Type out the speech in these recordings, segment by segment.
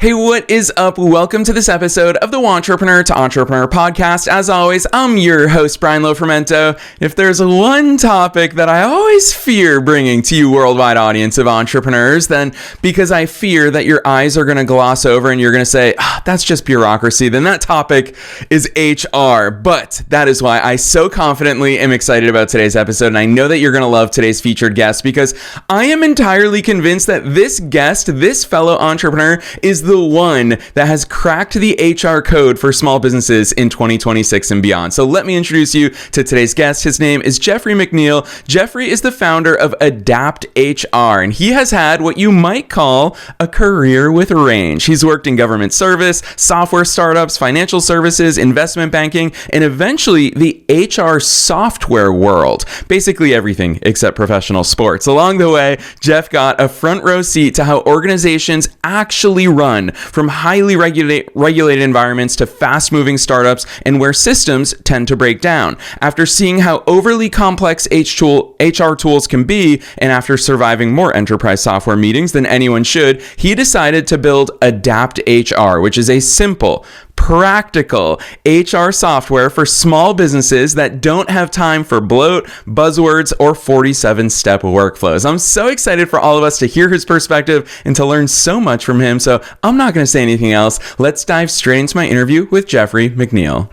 Hey, what is up? Welcome to this episode of the Wantrepreneur to Entrepreneur podcast. As always, I'm your host, Brian Lofermento. If there's one topic that I always fear bringing to you worldwide audience of entrepreneurs, then because I fear that your eyes are going to gloss over and you're going to say, that's just bureaucracy, then that topic is HR. But that is why I so confidently am excited about today's episode. And I know that you're going to love today's featured guest because I am entirely convinced that this guest, this fellow entrepreneur, is the one that has cracked the HR code for small businesses in 2026 and beyond. So let me introduce you to today's guest. His name is Jeffrey McNeal. Jeffrey is the founder of Adapt HR, and he has had what you might call a career with range. He's worked in government service, software startups, financial services, investment banking, and eventually the HR software world. Basically everything except professional sports. Along the way, Jeff got a front row seat to how organizations actually run, from highly regulated environments to fast-moving startups and where systems tend to break down. After seeing how overly complex HR tools can be, and after surviving more enterprise software meetings than anyone should, he decided to build Adapt HR, which is a simple, practical HR software for small businesses that don't have time for bloat, buzzwords, or 47-step workflows. I'm so excited for all of us to hear his perspective and to learn so much from him, so I'm not going to say anything else. Let's dive straight into my interview with Jeffrey McNeal.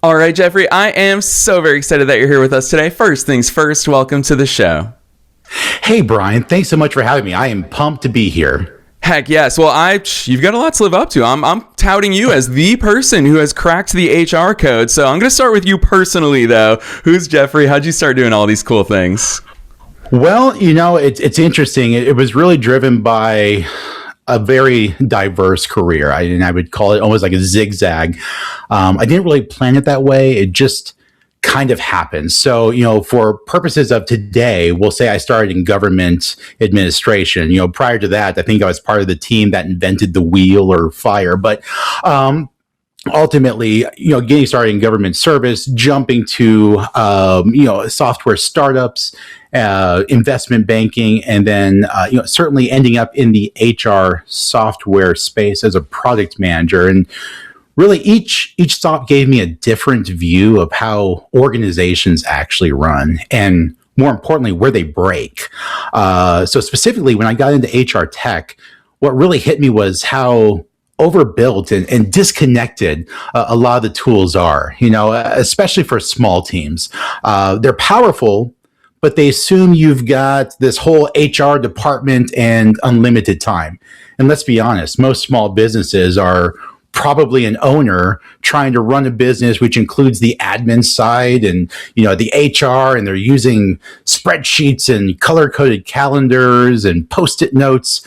All right, Jeffrey, I am so very excited that you're here with us today. First things first, welcome to the show. Hey, Brian, thanks so much for having me. I am pumped to be here. Heck yes. Well, you've got a lot to live up to. I'm touting you as the person who has cracked the HR code. So I'm going to start with you personally, though. Who's Jeffrey? How'd you start doing all these cool things? Well, it's interesting. It was really driven by a very diverse career. I would call it almost like a zigzag. I didn't really plan it that way. It just kind of happened. So, for purposes of today, we'll say I started in government administration. Prior to that, I think I was part of the team that invented the wheel or fire. But ultimately, getting started in government service, jumping to, software startups, investment banking, and then, certainly ending up in the HR software space as a product manager. And really, each stop gave me a different view of how organizations actually run, and more importantly, where they break. So specifically, when I got into HR tech, what really hit me was how overbuilt and disconnected a lot of the tools are, especially for small teams. They're powerful, but they assume you've got this whole HR department and unlimited time. And let's be honest, most small businesses are probably an owner trying to run a business, which includes the admin side and, the HR, and they're using spreadsheets and color-coded calendars and Post-it notes,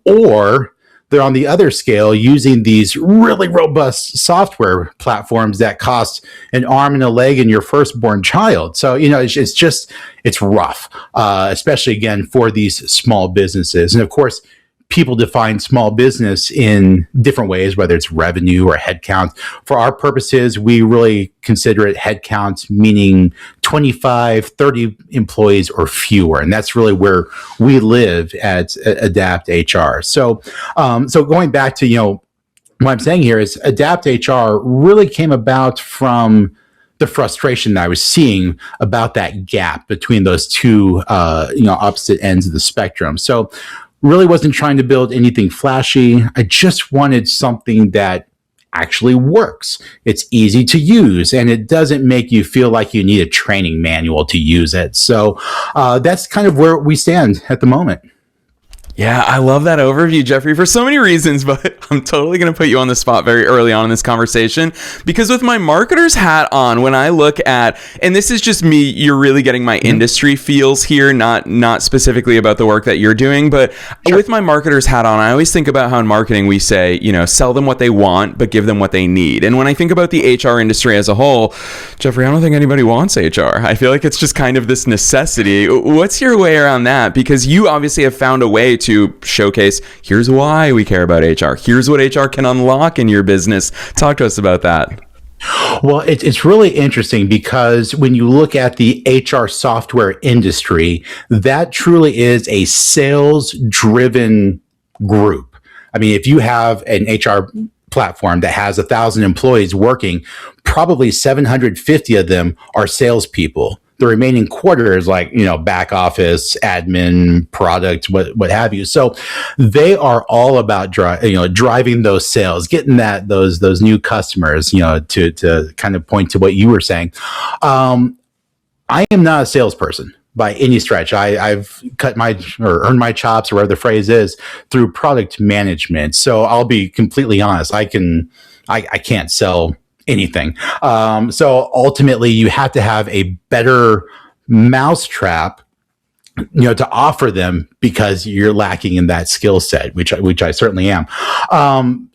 or they're on the other scale using these really robust software platforms that cost an arm and a leg and your firstborn child. So, it's rough, especially again for these small businesses. And of course, people define small business in different ways, whether it's revenue or headcount. For our purposes, we really consider it headcount, meaning 25, 30 employees or fewer. And that's really where we live at Adapt HR. So going back to, what I'm saying here is Adapt HR really came about from the frustration that I was seeing about that gap between those two, opposite ends of the spectrum. So really wasn't trying to build anything flashy. I just wanted something that actually works. It's easy to use, and it doesn't make you feel like you need a training manual to use it. So that's kind of where we stand at the moment. Yeah, I love that overview, Jeffrey, for so many reasons, but I'm totally going to put you on the spot very early on in this conversation, because with my marketer's hat on, when I look at, and this is just me, you're really getting my industry feels here, not specifically about the work that you're doing, but sure. With my marketer's hat on, I always think about how in marketing we say, sell them what they want, but give them what they need. And when I think about the HR industry as a whole, Jeffrey, I don't think anybody wants HR. I feel like it's just kind of this necessity. What's your way around that? Because you obviously have found a way to showcase, here's why we care about HR. Here's what HR can unlock in your business. Talk to us about that. Well, it's really interesting because when you look at the HR software industry, that truly is a sales driven group. I mean, if you have an HR platform that has 1,000 employees working, probably 750 of them are salespeople. The remaining quarter is like, back office, admin, product, what have you. So they are all about driving those sales, getting those new customers, to kind of point to what you were saying. I am not a salesperson by any stretch. I've earned my chops, or whatever the phrase is, through product management. So I'll be completely honest. I can't sell anything. So ultimately, you have to have a better mousetrap, to offer them, because you're lacking in that skill set, which I certainly am.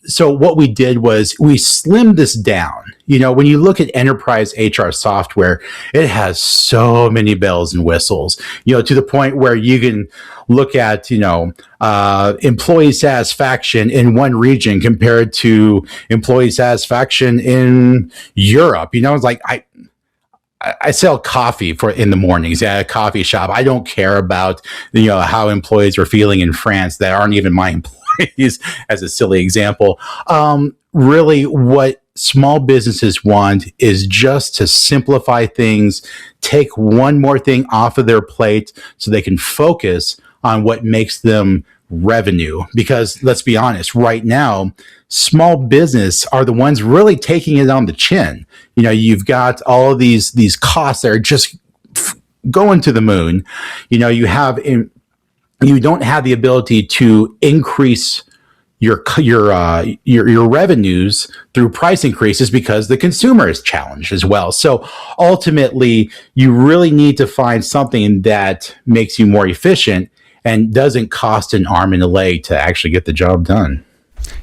So what we did was we slimmed this down. When you look at enterprise HR software, it has so many bells and whistles, to the point where you can look at, employee satisfaction in one region compared to employee satisfaction in Europe. It's like, I sell coffee in the mornings at a coffee shop. I don't care about, how employees are feeling in France that aren't even my employees, as a silly example. Really, what small businesses want is just to simplify things, take one more thing off of their plate so they can focus on what makes them revenue. Because let's be honest, right now, small business are the ones really taking it on the chin. You've got all of these costs that are just going to the moon. You don't have the ability to increase your revenues through price increases because the consumer is challenged as well. So ultimately, you really need to find something that makes you more efficient and doesn't cost an arm and a leg to actually get the job done.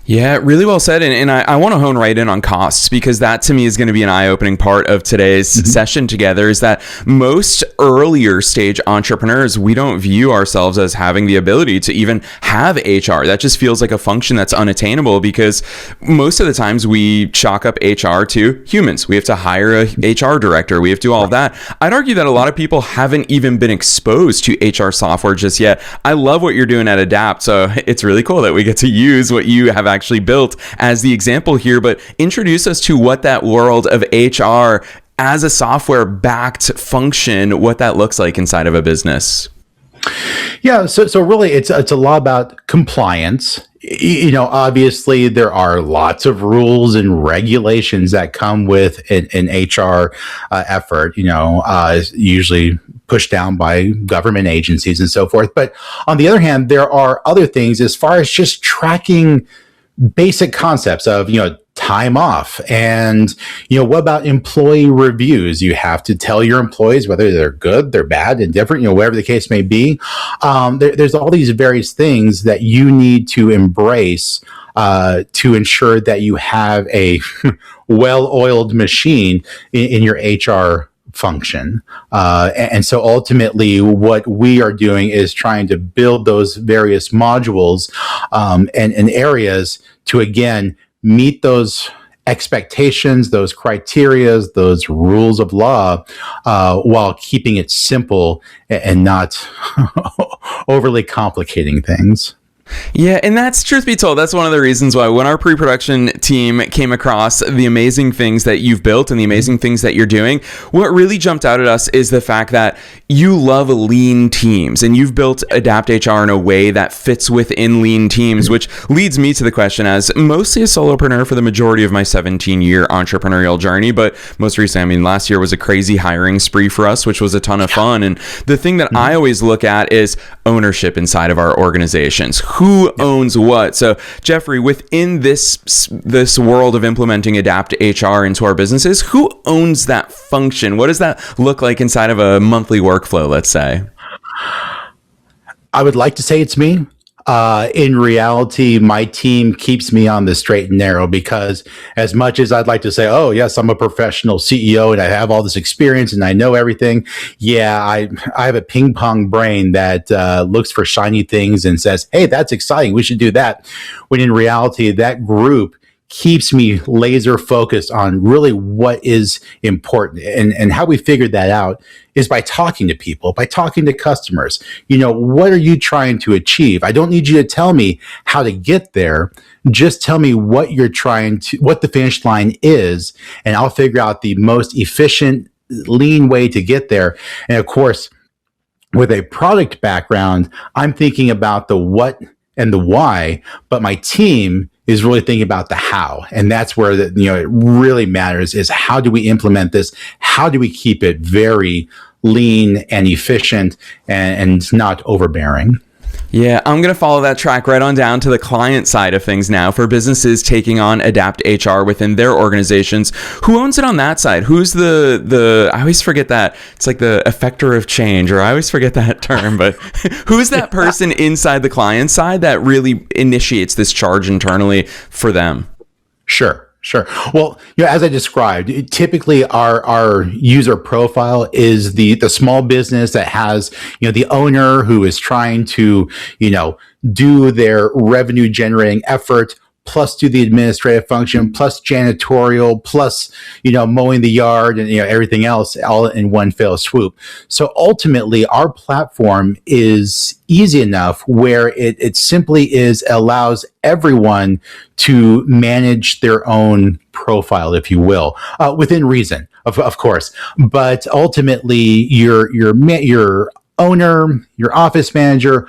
Yeah, really well said. And I want to hone right in on costs, because that to me is going to be an eye-opening part of today's session together, is that most earlier stage entrepreneurs, we don't view ourselves as having the ability to even have HR. That just feels like a function that's unattainable, because most of the times we chalk up HR to humans. We have to hire a HR director. We have to do all of that. I'd argue that a lot of people haven't even been exposed to HR software just yet. I love what you're doing at Adapt. So it's really cool that we get to use what you have actually built as the example here, but introduce us to what that world of HR as a software backed function, what that looks like inside of a business. Yeah, so really it's a lot about compliance. Obviously there are lots of rules and regulations that come with an HR effort, usually pushed down by government agencies and so forth. But on the other hand, there are other things as far as just tracking basic concepts of, time off. And, what about employee reviews? You have to tell your employees whether they're good, they're bad, indifferent, whatever the case may be. There's all these various things that you need to embrace to ensure that you have a well-oiled machine in your HR function. And so ultimately what we are doing is trying to build those various modules and areas to, again, meet those expectations, those criterias, those rules of law, while keeping it simple and not overly complicating things. Yeah, and that's, truth be told, that's one of the reasons why when our pre-production team came across the amazing things that you've built and the amazing things that you're doing, what really jumped out at us is the fact that you love lean teams, and you've built Adapt HR in a way that fits within lean teams, which leads me to the question, as mostly a solopreneur for the majority of my 17-year entrepreneurial journey, but most recently, last year was a crazy hiring spree for us, which was a ton of fun. And the thing that I always look at is ownership inside of our organizations. Who owns what? So, Jeffrey, within this world of implementing Adapt HR into our businesses, who owns that function? What does that look like inside of a monthly workflow, let's say? I would like to say it's me. In reality, my team keeps me on the straight and narrow, because as much as I'd like to say, oh, yes, I'm a professional CEO and I have all this experience and I know everything. Yeah, I have a ping pong brain that looks for shiny things and says, hey, that's exciting, we should do that. When in reality, that group keeps me laser focused on really what is important. And how we figured that out is by talking to people, by talking to customers. What are you trying to achieve? I don't need you to tell me how to get there. Just tell me what the finish line is, and I'll figure out the most efficient, lean way to get there. And of course, with a product background, I'm thinking about the what and the why, but my team is really thinking about the how. And that's where it really matters, is how do we implement this? How do we keep it very lean and efficient and not overbearing? Yeah, I'm going to follow that track right on down to the client side of things now for businesses taking on Adapt HR within their organizations. Who owns it on that side? Who's the I always forget that. It's like the effector of change, or I always forget that term, but who's that person inside the client side that really initiates this charge internally for them? Sure. Well, as I described, typically our user profile is the small business that has, the owner who is trying to, do their revenue generating effort, plus do the administrative function, plus janitorial, plus, mowing the yard and, everything else all in one fell swoop. So ultimately, our platform is easy enough where it simply allows everyone to manage their own profile, if you will, within reason, of course. But ultimately, your owner, your office manager,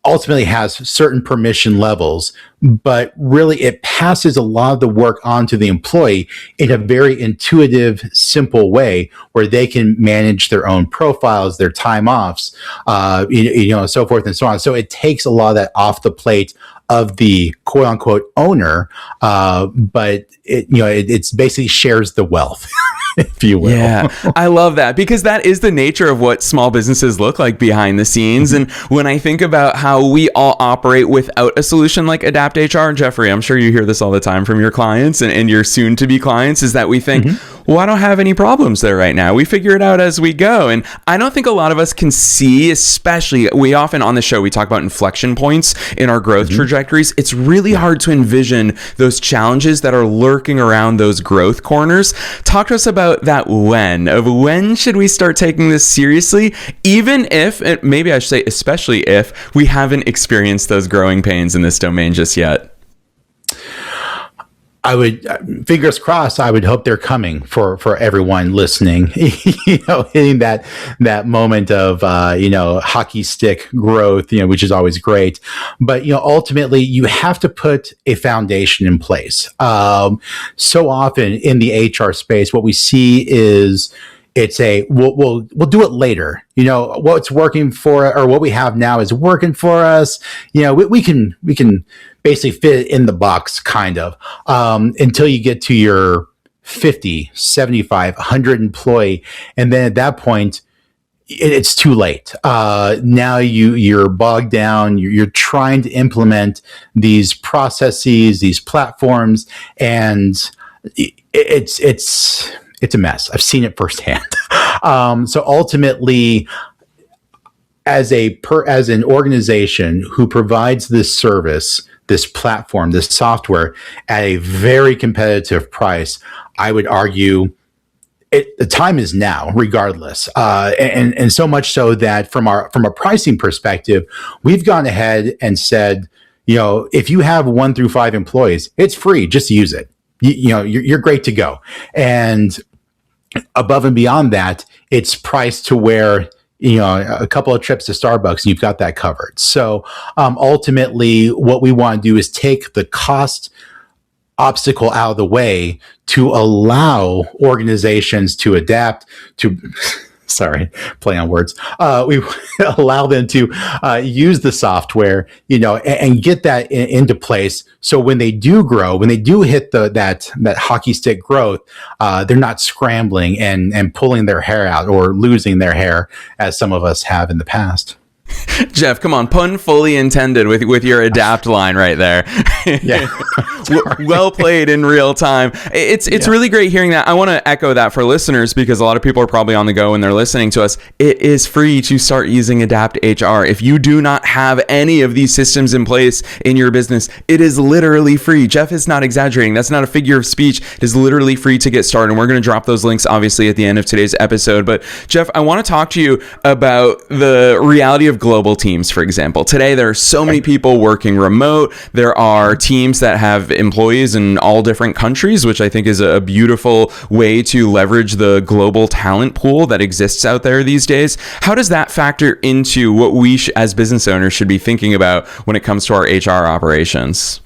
ultimately has certain permission levels, but really it passes a lot of the work on to the employee in a very intuitive, simple way where they can manage their own profiles, their time offs, so forth and so on. So it takes a lot of that off the plate of the quote unquote owner, but it's basically shares the wealth. If you will. Yeah, I love that, because that is the nature of what small businesses look like behind the scenes. And when I think about how we all operate without a solution like Adapt HR, Jeffrey, I'm sure you hear this all the time from your clients and your soon to be clients, is that we think, well, I don't have any problems there right now. We figure it out as we go. And I don't think a lot of us can see, especially we often on the show, we talk about inflection points in our growth trajectories. It's really hard to envision those challenges that are lurking around those growth corners. Talk to us about that when should we start taking this seriously, even if, maybe I should say especially if, we haven't experienced those growing pains in this domain just yet. I would, fingers crossed, I would hope they're coming for everyone listening, hitting that moment of, hockey stick growth, which is always great. But, ultimately you have to put a foundation in place. So often in the HR space, what we see is we'll do it later. What's working for, or what we have now is working for us. We can basically fit it in the box, kind of, until you get to your 50, 75, 100 employee. And then at that point, it's too late. Now you're bogged down. You're trying to implement these processes, these platforms, and it's a mess. I've seen it firsthand. So ultimately, as an organization who provides this service, this platform, this software at a very competitive price, I would argue the time is now, regardless. And so much so that from a pricing perspective, we've gone ahead and said, if you have 1 through 5 employees, it's free. Just use it. You're great to go. And above and beyond that, it's priced to where, a couple of trips to Starbucks and you've got that covered. So ultimately, what we want to do is take the cost obstacle out of the way to allow organizations to adapt to, sorry, play on words. We allow them to use the software, and get that into place. So when they do grow, when they do hit that hockey stick growth, they're not scrambling and pulling their hair out or losing their hair as some of us have in the past. Jeff, come on, pun fully intended with your adapt line right there. Yeah. Well played in real time. It's really great hearing that. I want to echo that for listeners because a lot of people are probably on the go when they're listening to us. It is free to start using Adapt HR. If you do not have any of these systems in place in your business, it is literally free. Jeff is not exaggerating. That's not a figure of speech. It is literally free to get started. And we're going to drop those links obviously at the end of today's episode. But Jeff, I want to talk to you about the reality of global teams, for example. Today, there are so many people working remote. There are teams that have employees in all different countries, which I think is a beautiful way to leverage the global talent pool that exists out there these days. How does that factor into what we as business owners should be thinking about when it comes to our HR operations?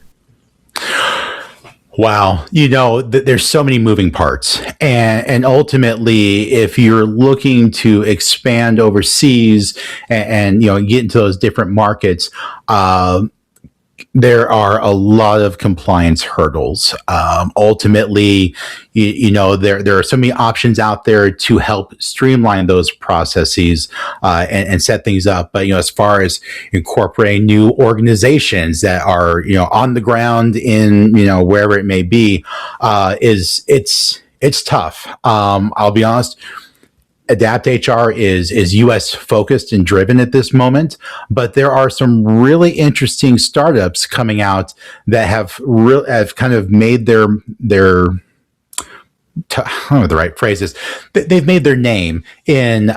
Wow. There's so many moving parts. And ultimately, if you're looking to expand overseas and get into those different markets, there are a lot of compliance hurdles. Ultimately, there are so many options out there to help streamline those processes and set things up. But as far as incorporating new organizations that are on the ground in wherever it may be, it's tough. I'll be honest. Adapt HR is US focused and driven at this moment, but there are some really interesting startups coming out that have kind of made their I don't know the right phrases. They've made their name in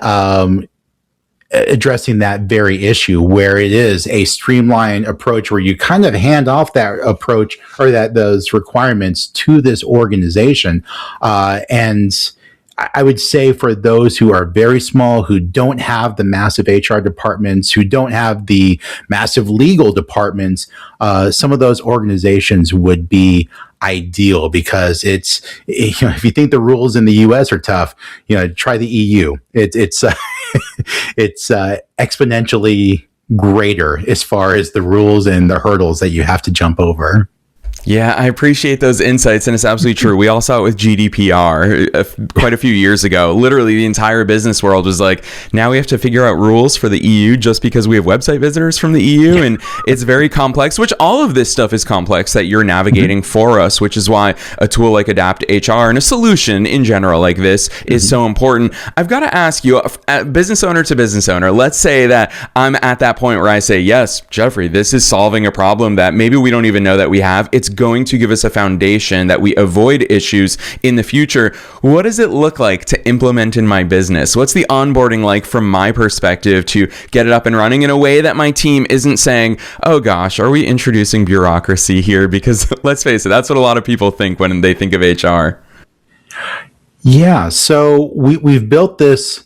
addressing that very issue, where it is a streamlined approach where you kind of hand off that approach or those requirements to this organization, and I would say for those who are very small, who don't have the massive HR departments, who don't have the massive legal departments, some of those organizations would be ideal because it's, if you think the rules in the US are tough, try the EU. It's exponentially greater as far as the rules and the hurdles that you have to jump over. Yeah, I appreciate those insights, and it's absolutely true. We all saw it with GDPR quite a few years ago. Literally, the entire business world was like, now we have to figure out rules for the EU just because we have website visitors from the EU, and it's very complex, which all of this stuff is complex that you're navigating for us, which is why a tool like Adapt HR and a solution in general like this is so important. I've got to ask you, business owner to business owner, let's say that I'm at that point where I say, yes, Jeffrey, this is solving a problem that maybe we don't even know that we have. It's going to give us a foundation that we avoid issues in the future. What does it look like to implement in my business? What's the onboarding like from my perspective to get it up and running in a way that my team isn't saying, oh gosh, are we introducing bureaucracy here? Because let's face it, that's what a lot of people think when they think of HR. Yeah, so we've built this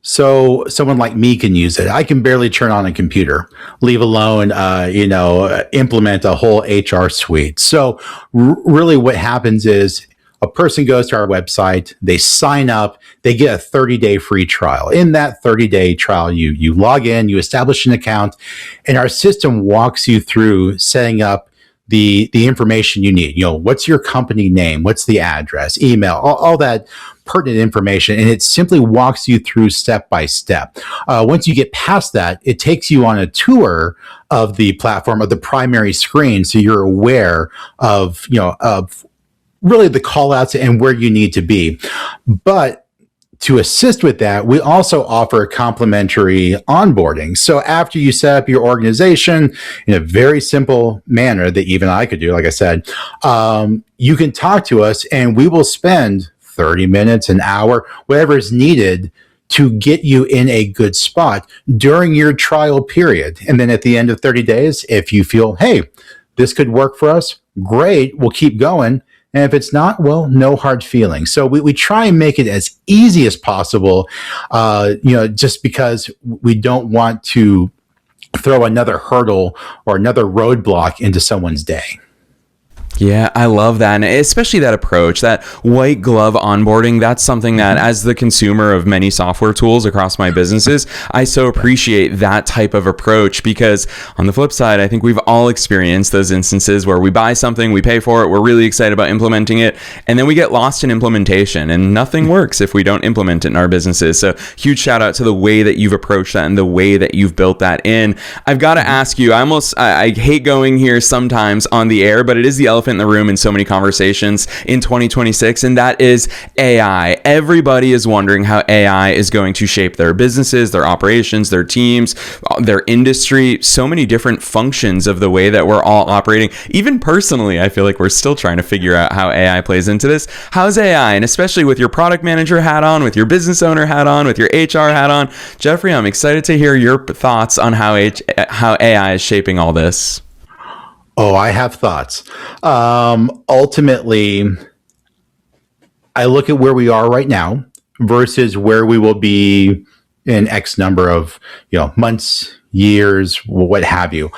so someone like me can use it. I can barely turn on a computer, leave alone, implement a whole HR suite. So really what happens is a person goes to our website, they sign up, they get a 30-day free trial. In that 30-day trial, you log in, you establish an account, and our system walks you through setting up the information you need. What's your company name? What's the address, email, all that pertinent information, and it simply walks you through step by step. Once you get past that, it takes you on a tour of the platform, of the primary screen, so you're aware of really the call outs and where you need to be. But to assist with that, we also offer complimentary onboarding. So after you set up your organization in a very simple manner that even I could do, like I said, you can talk to us and we will spend 30 minutes, an hour, whatever is needed to get you in a good spot during your trial period. And then at the end of 30 days, if you feel, hey, this could work for us, great, we'll keep going. And if it's not, well, no hard feelings. So we try and make it as easy as possible, just because we don't want to throw another hurdle or another roadblock into someone's day. Yeah, I love that. And especially that approach, that white glove onboarding. That's something that, as the consumer of many software tools across my businesses, I so appreciate that type of approach, because on the flip side, I think we've all experienced those instances where we buy something, we pay for it, we're really excited about implementing it, and then we get lost in implementation, and nothing works if we don't implement it in our businesses. So huge shout out to the way that you've approached that and the way that you've built that in. I've got to ask you, I hate going here sometimes on the air, but it is the elephant in the room in so many conversations in 2026, and that is AI. Everybody is wondering how AI is going to shape their businesses, their operations, their teams, their industry, so many different functions of the way that we're all operating. Even personally, I feel like we're still trying to figure out how AI plays into this. How's AI, and especially with your product manager hat on, with your business owner hat on, with your HR hat on, Jeffrey, I'm excited to hear your thoughts on how AI is shaping all this. Oh, I have thoughts. Ultimately, I look at where we are right now versus where we will be in X number of, months, years, what have you.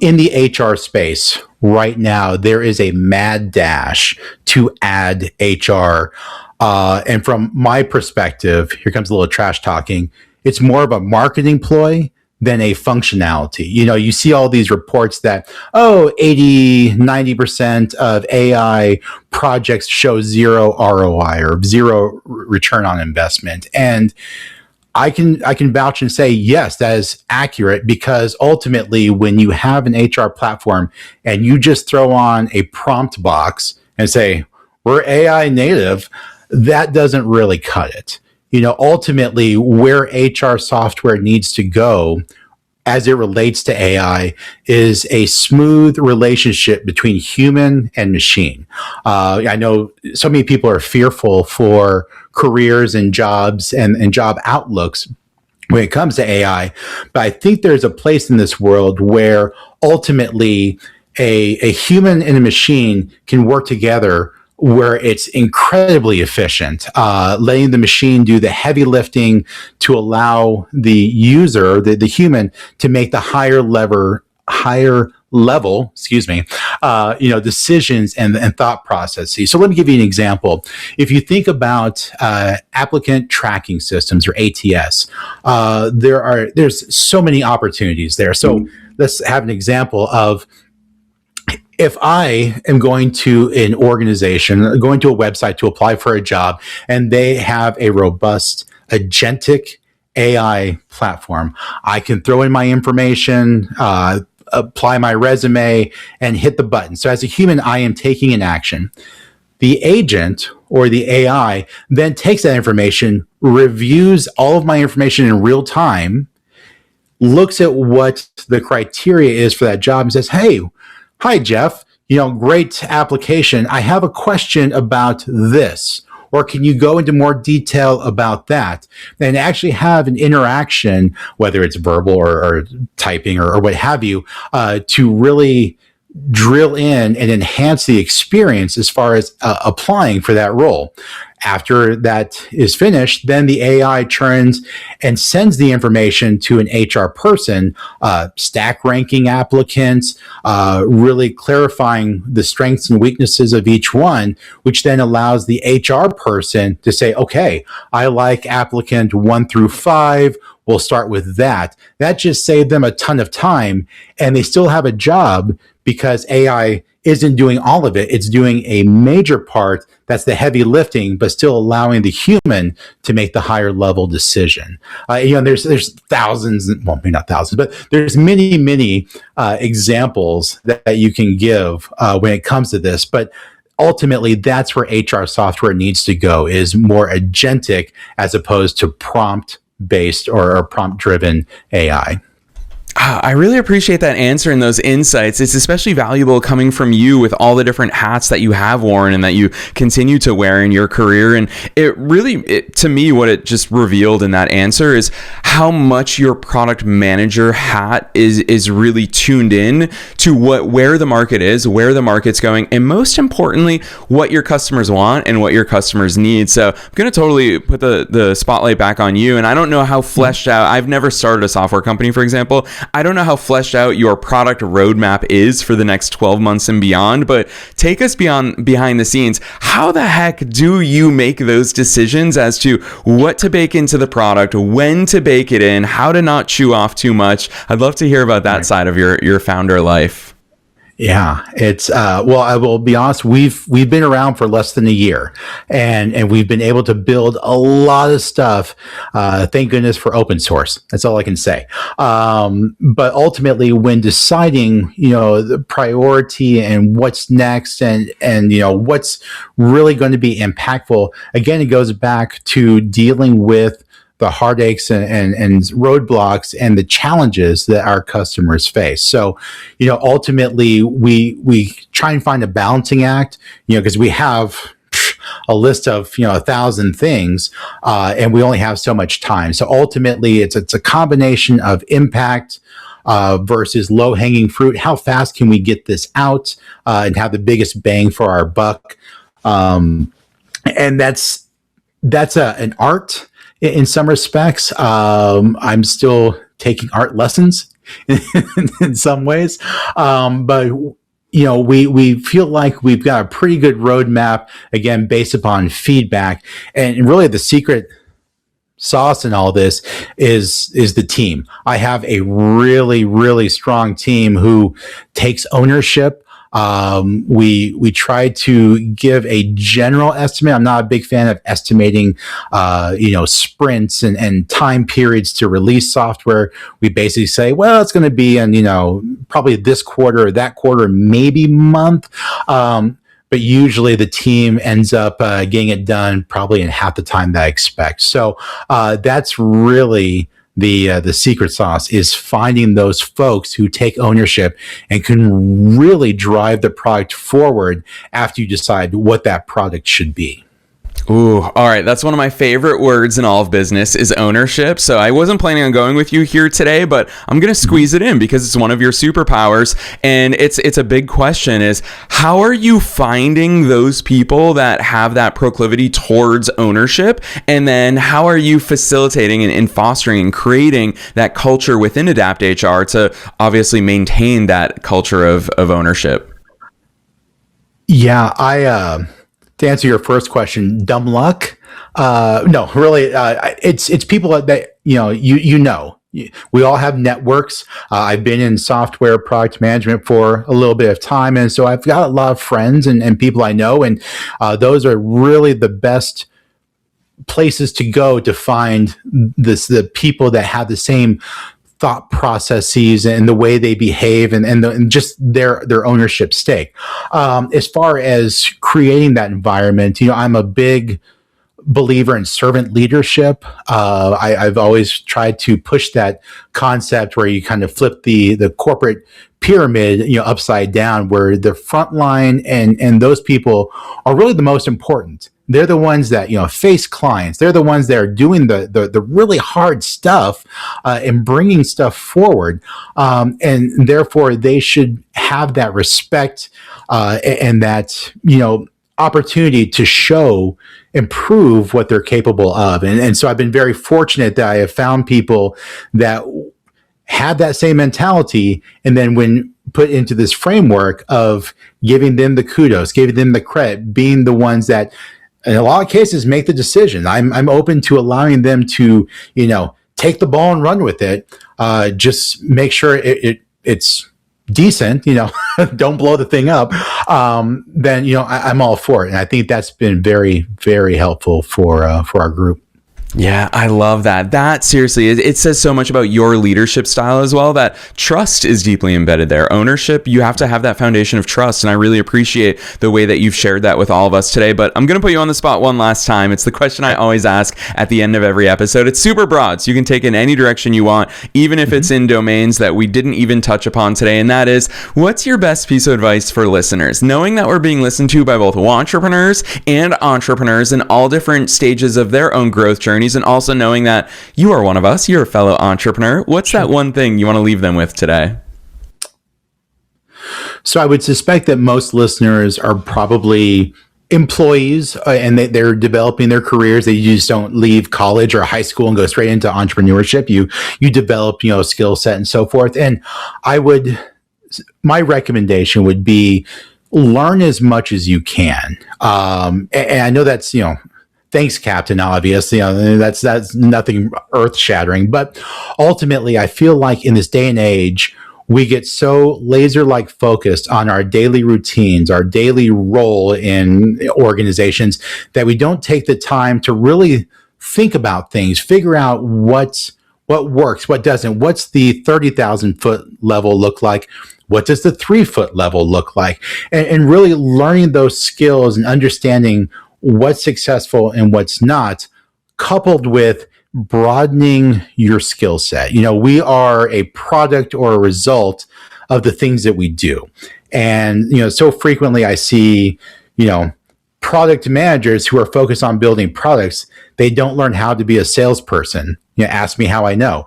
In the HR space right now, there is a mad dash to add HR. And from my perspective, here comes a little trash talking. It's more of a marketing ploy than a functionality. You see all these reports that, 80, 90% of AI projects show zero ROI or zero return on investment. And I can vouch and say, yes, that is accurate, because ultimately when you have an HR platform and you just throw on a prompt box and say, we're AI native, that doesn't really cut it. Ultimately, where HR software needs to go as it relates to AI is a smooth relationship between human and machine. I know so many people are fearful for careers and jobs and job outlooks when it comes to AI, but I think there's a place in this world where ultimately a human and a machine can work together, where it's incredibly efficient, letting the machine do the heavy lifting to allow the user, the human, to make the higher level, decisions and thought processes. So let me give you an example. If you think about applicant tracking systems, or ATS, there's so many opportunities there. So let's have an example of, if I am going to an organization, going to a website to apply for a job, and they have a robust agentic AI platform, I can throw in my information, apply my resume, and hit the button. So as a human, I am taking an action. The agent or the AI then takes that information, reviews all of my information in real time, looks at what the criteria is for that job, and says, hey, hi, Jeff, great application. I have a question about this. Or can you go into more detail about that? And actually have an interaction, whether it's verbal or typing or what have you, to really drill in and enhance the experience as far as applying for that role. After that is finished, then the AI turns and sends the information to an HR person, stack ranking applicants, really clarifying the strengths and weaknesses of each one, which then allows the HR person to say, okay, I like applicant 1 through 5. We'll start with that. That just saved them a ton of time, and they still have a job because AI isn't doing all of it. It's doing a major part, that's the heavy lifting, but still allowing the human to make the higher level decision. There's thousands, well, maybe not thousands, but there's many examples that you can give when it comes to this. But ultimately, that's where HR software needs to go, is more agentic as opposed to prompt-based or prompt-driven AI. I really appreciate that answer and those insights. It's especially valuable coming from you with all the different hats that you have worn and that you continue to wear in your career. And to me, what it just revealed in that answer is how much your product manager hat is really tuned in to where the market is, where the market's going, and most importantly, what your customers want and what your customers need. So I'm going to totally put the spotlight back on you. And I don't know how fleshed out, I've never started a software company, for example. I don't know how fleshed out your product roadmap is for the next 12 months and beyond, but take us behind the scenes. How the heck do you make those decisions as to what to bake into the product, when to bake it in, how to not chew off too much? I'd love to hear about that side of your founder life. Yeah, it's well, I will be honest, we've been around for less than a year, and we've been able to build a lot of stuff. Thank goodness for open source. That's all I can say. But ultimately, when deciding, the priority and what's next, and what's really going to be impactful, again, it goes back to dealing with the heartaches and roadblocks and the challenges that our customers face. So, ultimately we try and find a balancing act, because we have a list of, 1,000 things, and we only have so much time. So ultimately it's a combination of impact, versus low hanging fruit. How fast can we get this out, and have the biggest bang for our buck? And that's an art. In some respects, I'm still taking art lessons in some ways, but we feel like we've got a pretty good roadmap, again, based upon feedback. And really, the secret sauce in all this is the team. I have a really, really strong team who takes ownership. We try to give a general estimate. I'm not a big fan of estimating, sprints and time periods to release software. We basically say, well, it's going to be in, probably this quarter or that quarter, maybe month. But usually the team ends up getting it done probably in half the time that I expect. So that's really the secret sauce, is finding those folks who take ownership and can really drive the product forward after you decide what that product should be. Ooh, all right. That's one of my favorite words in all of business, is ownership. So I wasn't planning on going with you here today, but I'm going to squeeze it in because it's one of your superpowers. And it's a big question, is how are you finding those people that have that proclivity towards ownership? And then how are you facilitating and fostering and creating that culture within Adapt HR to obviously maintain that culture of ownership? Yeah, to answer your first question, dumb luck? No, really, it's people that we all have networks. I've been in software product management for a little bit of time, and so I've got a lot of friends and people I know, and those are really the best places to go to find the people that have the same thought processes and the way they behave and just their ownership stake. As far as creating that environment, I'm a big believer in servant leadership. I've always tried to push that concept where you kind of flip the corporate pyramid, upside down, where the front line and those people are really the most important. They're the ones that, face clients. They're the ones that are doing the really hard stuff, and bringing stuff forward. And therefore they should have that respect, and that, opportunity to show, improve what they're capable of. And so I've been very fortunate that I have found people that have that same mentality, and then when put into this framework of giving them the kudos, giving them the credit, being the ones that in a lot of cases make the decision. I'm open to allowing them to, take the ball and run with it. Just make sure it's decent, don't blow the thing up. Then, I'm all for it. And I think that's been very, very helpful for our group. Yeah, I love that. That seriously, it says so much about your leadership style as well, that trust is deeply embedded there. Ownership, you have to have that foundation of trust. And I really appreciate the way that you've shared that with all of us today. But I'm going to put you on the spot one last time. It's the question I always ask at the end of every episode. It's super broad, so you can take it in any direction you want, even if it's in domains that we didn't even touch upon today. And that is, what's your best piece of advice for listeners? Knowing that we're being listened to by both entrepreneurs and entrepreneurs in all different stages of their own growth journey, and also knowing that you are one of us, you're a fellow entrepreneur. What's that one thing you want to leave them with today? So I would suspect that most listeners are probably employees and they're developing their careers. They just don't leave college or high school and go straight into entrepreneurship. You develop, a skill set and so forth. And my recommendation would be learn as much as you can. And I know that's, thanks, Captain, obvious. That's nothing earth shattering. But ultimately, I feel like in this day and age, we get so laser-like focused on our daily routines, our daily role in organizations, that we don't take the time to really think about things, figure out what works, what doesn't, what's the 30,000 foot level look like, what does the 3 foot level look like, and really learning those skills and understanding what's successful and what's not, coupled with broadening your skill set. We are a product or a result of the things that we do. And, so frequently I see, product managers who are focused on building products. They don't learn how to be a salesperson. Ask me how I know.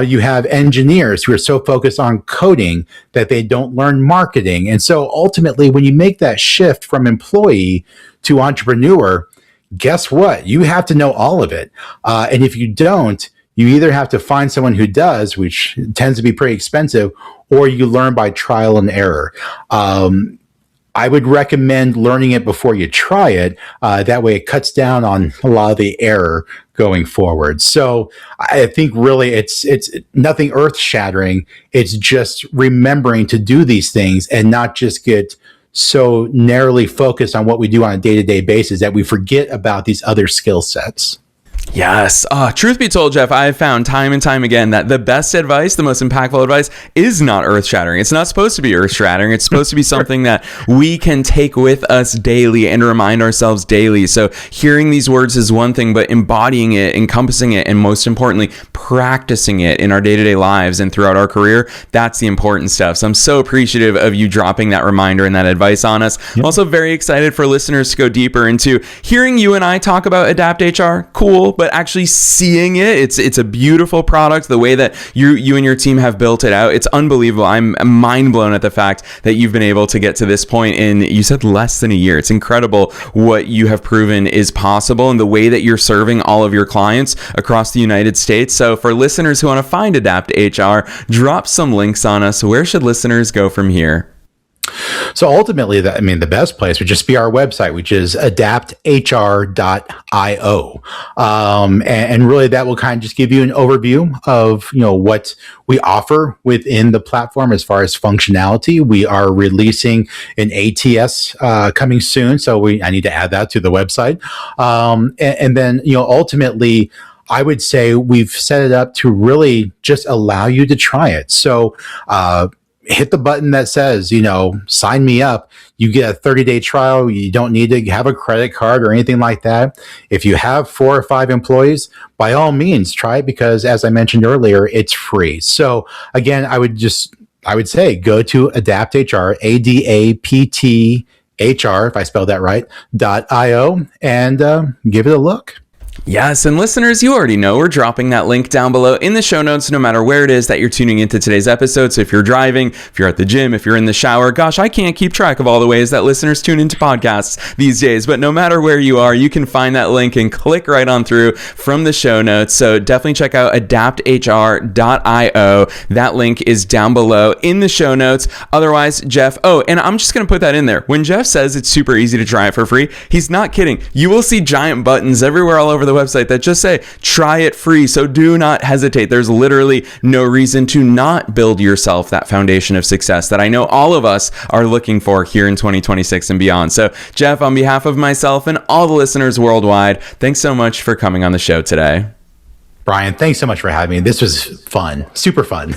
You have engineers who are so focused on coding that they don't learn marketing. And so ultimately, when you make that shift from employee to entrepreneur, guess what? You have to know all of it. And if you don't, you either have to find someone who does, which tends to be pretty expensive, or you learn by trial and error. I would recommend learning it before you try it. That way it cuts down on a lot of the error going forward. So I think really it's nothing earth shattering. It's just remembering to do these things and not just get so narrowly focused on what we do on a day-to-day basis that we forget about these other skill sets. Yes. Truth be told, Jeff, I've found time and time again that the best advice, the most impactful advice, is not earth-shattering. It's not supposed to be earth-shattering. It's supposed to be something that we can take with us daily and remind ourselves daily. So hearing these words is one thing, but embodying it, encompassing it, and most importantly, practicing it in our day-to-day lives and throughout our career, that's the important stuff. So I'm so appreciative of you dropping that reminder and that advice on us. Yep. I'm also very excited for listeners to go deeper into hearing you and I talk about Adapt HR. Cool. But actually seeing it, it's a beautiful product. The way that you and your team have built it out, it's unbelievable. I'm mind blown at the fact that you've been able to get to this point in, you said, less than a year. It's incredible what you have proven is possible and the way that you're serving all of your clients across the United States. So for listeners who want to find Adapt HR, drop some links on us. Where should listeners go from here? So ultimately, the best place would just be our website, which is adapthr.io. And really that will kind of just give you an overview of, what we offer within the platform as far as functionality. We are releasing an ATS coming soon. So I need to add that to the website. And then, ultimately, I would say we've set it up to really just allow you to try it. So, hit the button that says, sign me up. You get a 30-day trial. You don't need to have a credit card or anything like that. If you have 4 or 5 employees, by all means, try it because, as I mentioned earlier, it's free. So again, I would say go to Adapt HR, ADAPT HR, if I spelled that right, .io, and give it a look. Yes, and listeners, you already know we're dropping that link down below in the show notes, no matter where it is that you're tuning into today's episode. So if you're driving, if you're at the gym, if you're in the shower, gosh, I can't keep track of all the ways that listeners tune into podcasts these days. But no matter where you are, you can find that link and click right on through from the show notes. So definitely check out adapthr.io. That link is down below in the show notes. Otherwise, Jeff, and I'm just going to put that in there. When Jeff says it's super easy to try it for free, he's not kidding. You will see giant buttons everywhere all over the website that just say try it free. So do not hesitate. There's literally no reason to not build yourself that foundation of success that I know all of us are looking for here in 2026 and beyond. So Jeff, on behalf of myself and all the listeners worldwide, thanks so much for coming on the show today. Brian, thanks so much for having me. This was fun. Super fun.